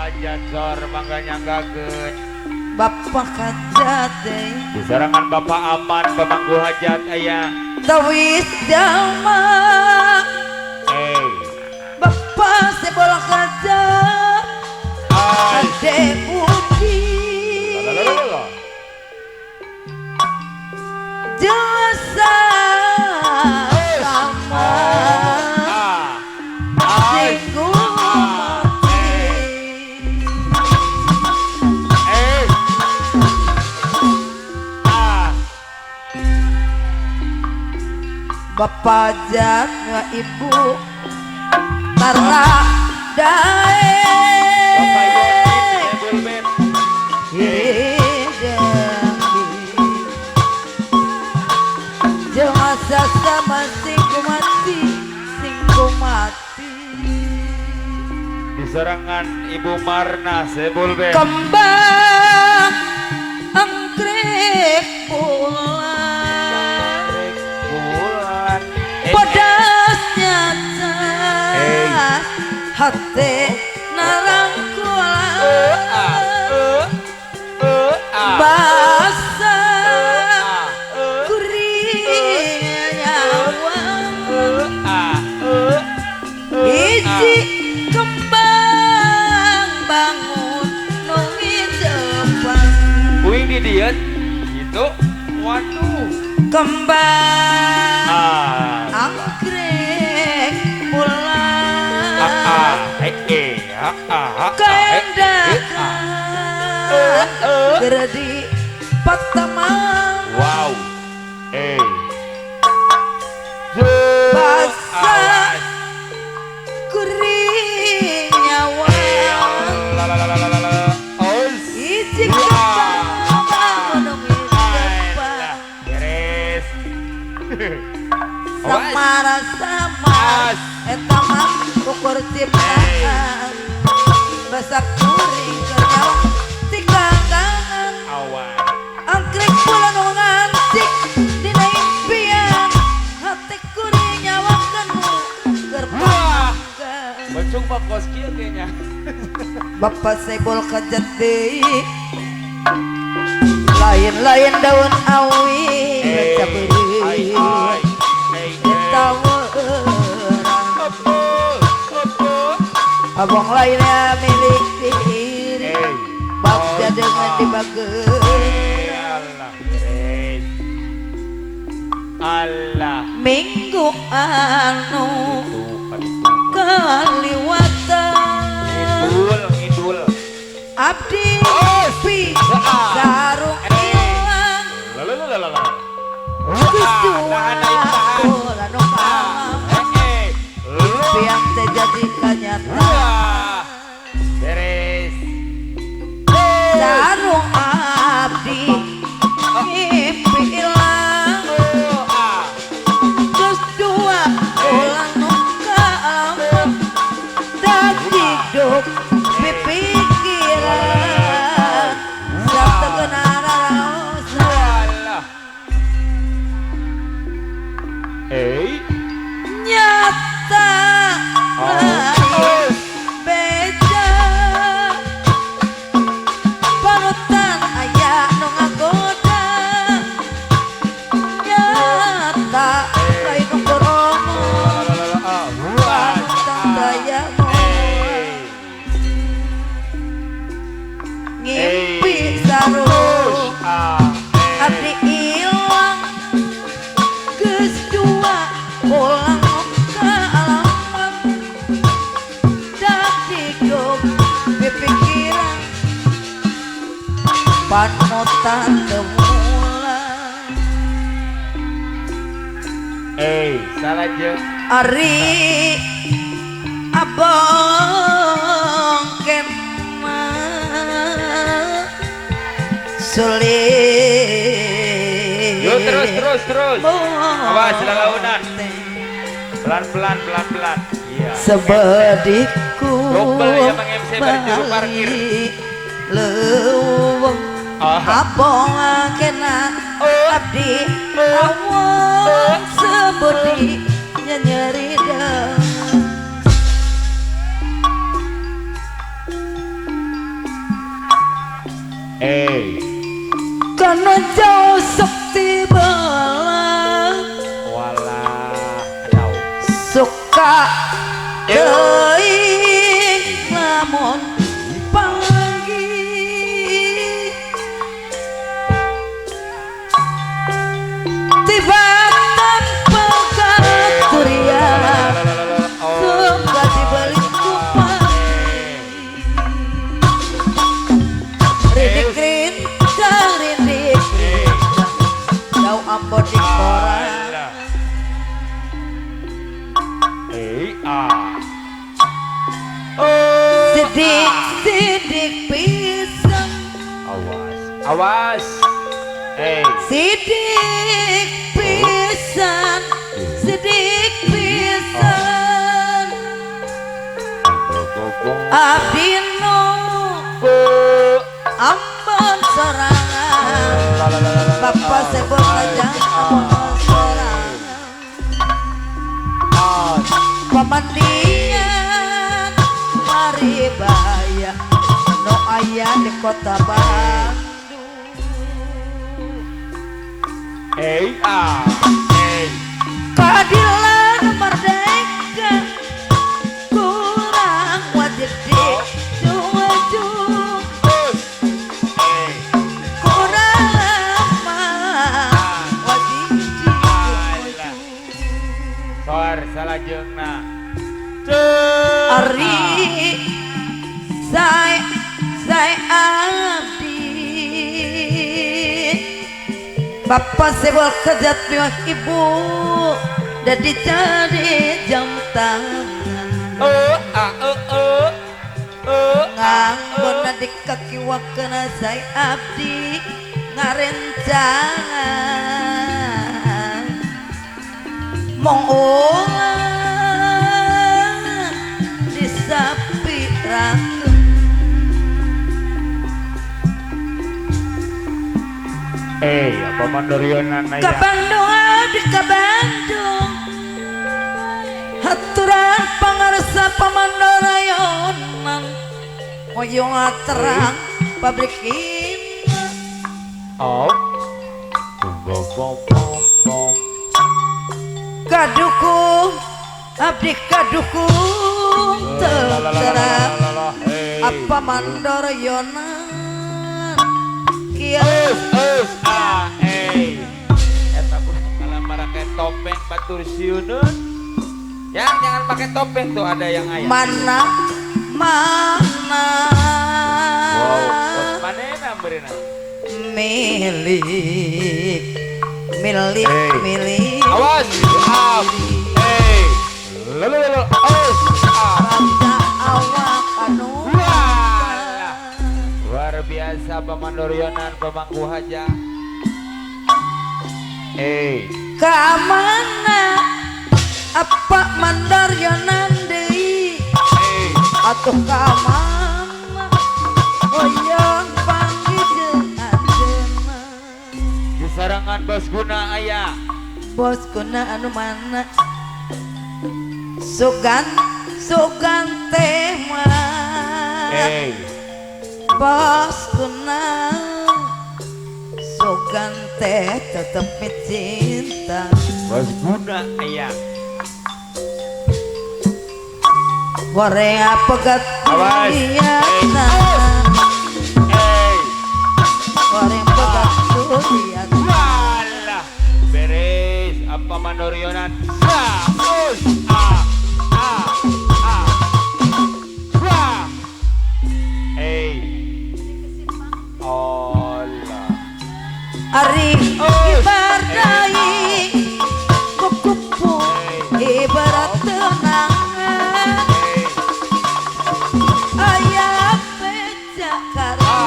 hajat sor mangga nyanggakeun. Bapak hajat deui. Di sorangan Bapak Aman pemangku hajat aya. Tawis jalma. Bapak sebola hajat. Ade Budi. Jasa sama. Singgu Bapak jaga ibu Tara dae Jemasa sama singku mati Di sorangan Ibu Marna Sebulben. Kembang anggrek bulan pedasnya cas hati narangkulan basah gurih nyawa iji kembang bangun nongin depan Uing di diet gitu. Waduh. Kembang anggrek bulan kendakan geredi patamang wow. basah gurih nyawa iji kembang bangun depan Beres. samara sama eta mah ukur ciptaan basak kuring kerjawang tinggangan Awan. anggrek bulan ngantik dina impian hati kuring nyawa kenu gerpangga Bencung Pak Koski kayaknya. Bapak sebol kajat deui lain-lain daun awi cabeureui abang lainnya milik diri bagja dengan dibageun Allah minggu anu kaliwatan ngidul abdi pi sarung ilang Kusua bola nu kalam impian teh jadi kenyataan beres sarung abdi mimpi ilang geus dua bola nu kalam dak hidup pipikiran sabda kenara raosan nyata lain beda panutan aya nu ngagoda nyata lain nu koromo panutan daya ngimpi sarung abdi ilang geus dua ulang ka alaman dak hidup pipikiran panutan temulan salah jeung ari abang kemah sulit yuk terus awas lalaunan pelan-pelan iya sebediku Double ya Bang MC berjuru parkir. leuweung abong kena abdi awon sebedi nyeri Eh, Kana jauh sakti bala walah, jauh. suka teuing lamun pagi tiba tanpa katurian suka dibalik kupang ridik rintang ridik rintang jauh ambon di koran sidik sidik pisang Awas, awas. sidik pisan sidik pisan abdi nu ambon sorangan Bapak sebut saja ambon sorangan pemandian mari baya no ayah di kota Bandung keadilan merdeka kurang wajib dijuju kurang lemah wajib dijuju Sor salajengna. Ari saya abdi Bapak sebol kejat miwak ibu dadi jadi jam tangan nganggo di kaki wakena saya abdi ngarencangan mong ulang di sapi ratu Apa mandorionan ke Bandung abdi ke Bandung haturan pangarsa pamandorayonan hoyong terang pabrik ini kadukung abdi kadukung terang apa mandorionan kieu Eta kalau pakai topeng batur siunun. Yang jangan pakai topeng tuh ada yang ayam. mana Wow, manena beurina? milik milik milik Awas, lalu, awas, raja awak anu Walah. Luar biasa pemandorionan pemangku haja. kamana apa mandorionan deui atuh kamana hoyong panggih jeung anjeunna Di sarangan bos guna aya. bos kuna anu mana sugan teh mah bos kuna sugan teh tetep cinta Bos guna aya. goreng pegat Awas. duliana goreng pegat duliana Walah, beres apa mandorionan? Ari ibardai kukupu ibarat tenangan ayah beca karena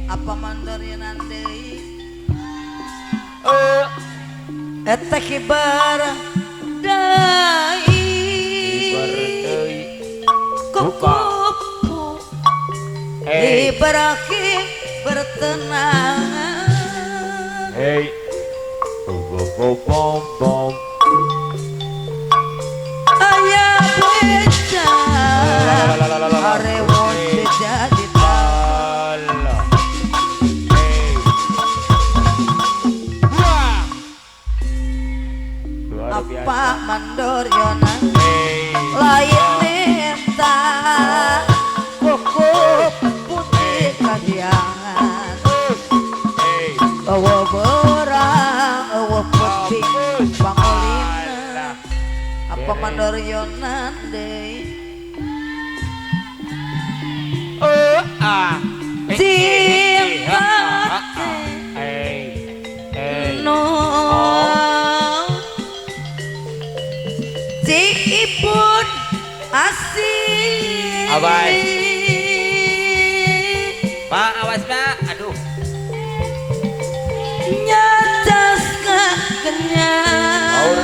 apa mandorinan deui eta kibardai kukupu ibaraki bertenangan ayah beca arewon jadi Pamandaryonan Hey. lain neta kukup putih kahyangan Hey. awa berang awa putih pangolina Alah. apa Pamandaryonan deui Ah. cinta Hey. Hey. no Cipun asih Awas. Pak, awas Pak. Aduh. nyacas kenyang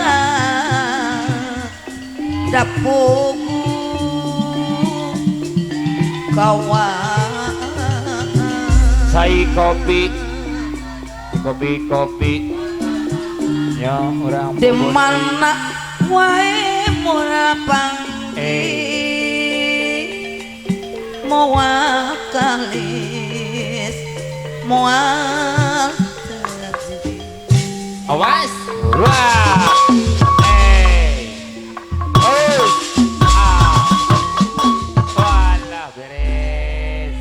dapugu kawan Sai kopi. Kopi. Ya, orang di mana wae murah panggi moal kalis moal terjadi Awas. Wah. Hey. Oh. Ah. Walah beres.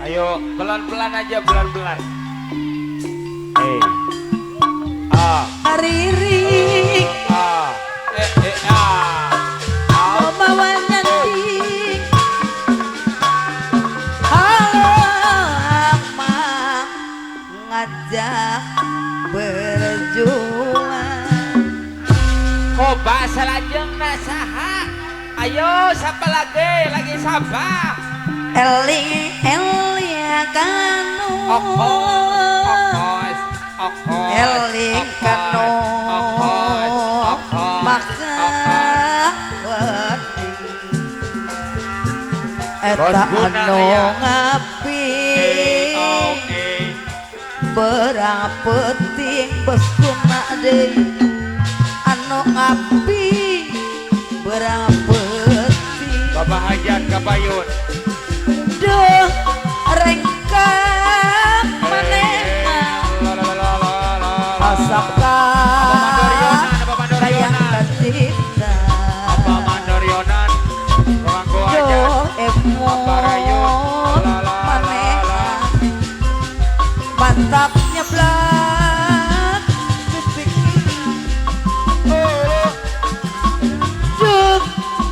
Ayo pelan-pelan aja pelan-pelan. Hey. Ah. Riri Ah. Ah. Ah. bawa nyanyi halo ama ngajak berjuang Kok bahasa lajeng nasaha? Ayo siapa lagi siapa? Eli kanu Okos. Eli kanu maka eta anu ngapi berang penting bestuna deui anu ngapi berang penting Bapak Hajat Kapayun. duh rengkang manehna asapka sayang cinta Apa Mandorionan? Orangku aja. duh emo Apa Rayun? manehna mantap nyeblak pipik duh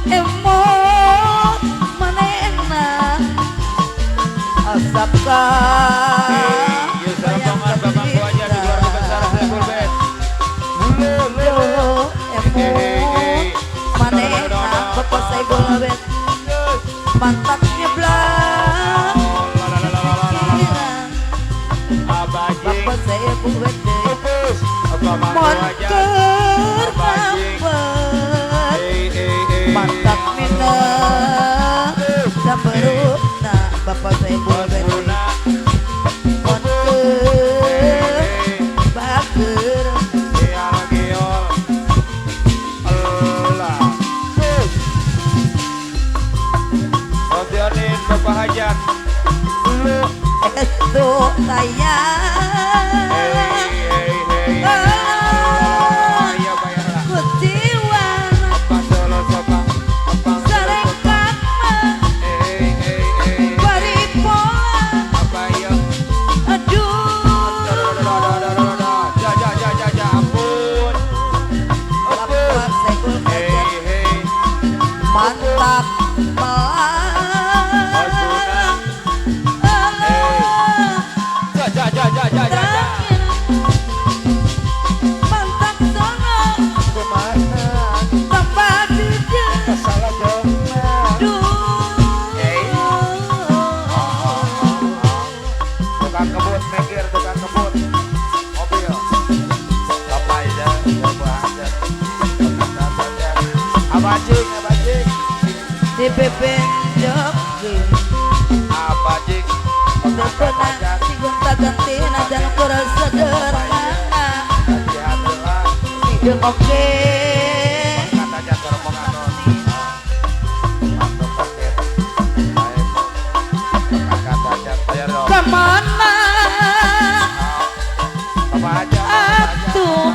emo manehna asapka Iya sarapangan Bapakku aja di keluarga besar Saiful Bed. duh emo manehna bapak Saiful Bed mantap nyeblak Abajing. bapak Saiful Bed Pupus. Apa Mangku aja. monker Abajing. ngambek mantap minum samberutna bapak Saiful Bed Buna. monker bager Giol. Allah. Odionin Bapak Hajat. lu itu sayang Ayo bayarlah. kutiwan Apa solo sopang. Apa sarengkat mah paripola Apa ya? aduh Ja, ampun. bapak Saiful Bed Hei. mantap melang Ja. terakhir mantap sono Kemana? tempat dia Salah dong. Tukang kebut mikir, tukang kebut mobil. Bapak aja, Bapak aja. Abajing. di bebek jogi Abajing. terkena si gonta ganti najan kurang sederhana hidup oke Kata aja rombongan non. Mantap paket. Kata aja bayar dong. kemana Apa aja? atuh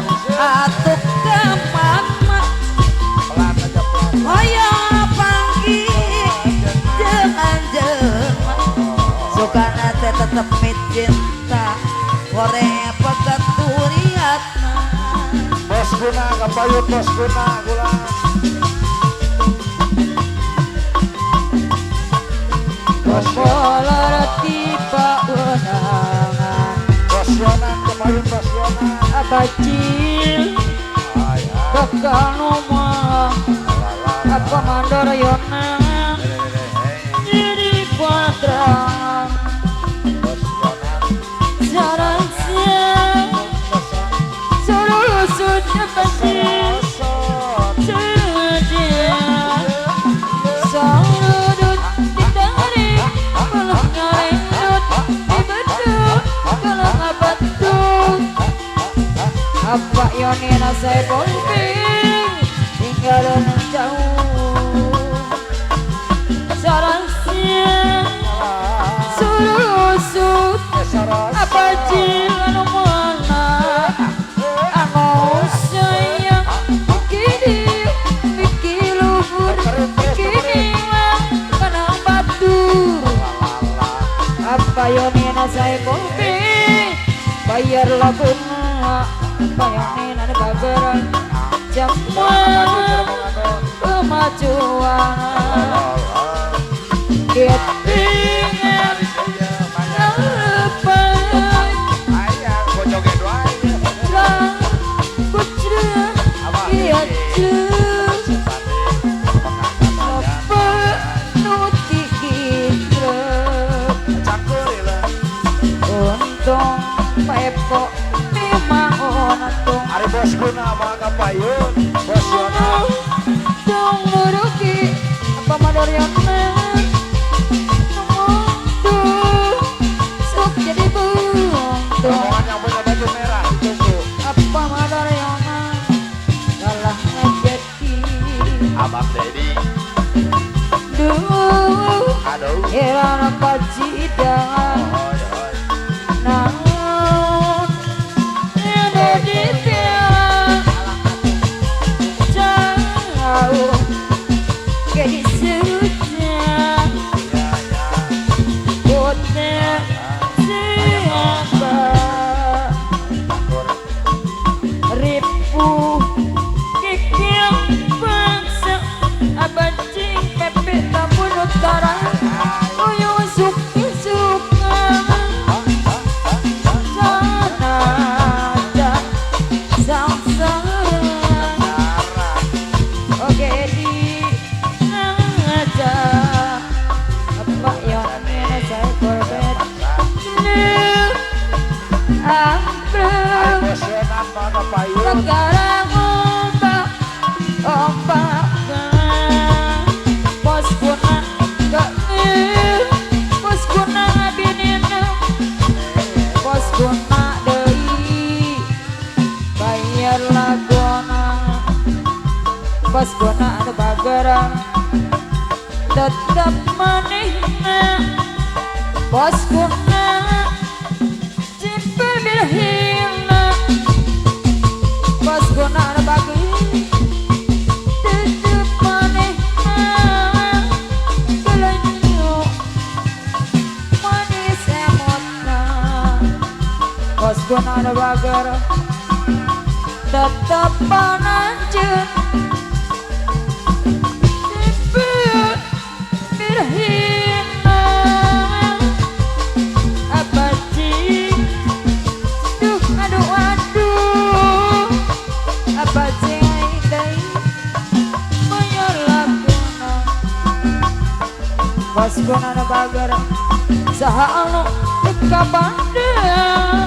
kemana cinta Hore pekaturiatna Bos guna kapayun bos guna gula Bolar tiba unangan bos guna kapayun bos guna Abacil bakal nomah apa mandor yonangan jadi patrangan sarang siang seluruh sudah pasti sedia sarudut ditarik belum ngarindut dibeduk kalau ngabatut apa yonina saya bolping tinggal jauh sarang siang seluruh sud apa jilan mana anu sayang kini mikir luhur kini mah kenang batur apa yonina saya bolping bayar laguna bayangin ada bageran jamuan kemajuan ketinggalan lepas ayah gua joget wae lang putra iya cus penuti kitrek cangkulila untung pepo memang onatong ari bos guna mah kapayun bos guna dong nuruki apa mador yang sok jadi buntung rombongan yang punya baju merah ditunggu apa mador yang kalah ngejeti abang Dedi duh aduh era pacidan hoi hoi naon ada di tiang jauh ke di sudut ya ya kota siapa ribu kikil bangsa abancing pepe tambun utara uyu suki suka sana aja sangsara oke di aja apa yang saya korban ambruk bos guna mah kapayun sekarang ombak bos guna gak bos guna ngabinin bos guna deui bayar lagona bos guna anu bagerang tetep manehna bos guna simpen bilhina bos guna anu bagus tetep manehna kelenyu manis emotna bos guna anu bagerang tetep pananjeun simpen bilhina apa cing duh aduh aduh apa cing aing bayar laguna bos guna anu bager saha anu teu kabandang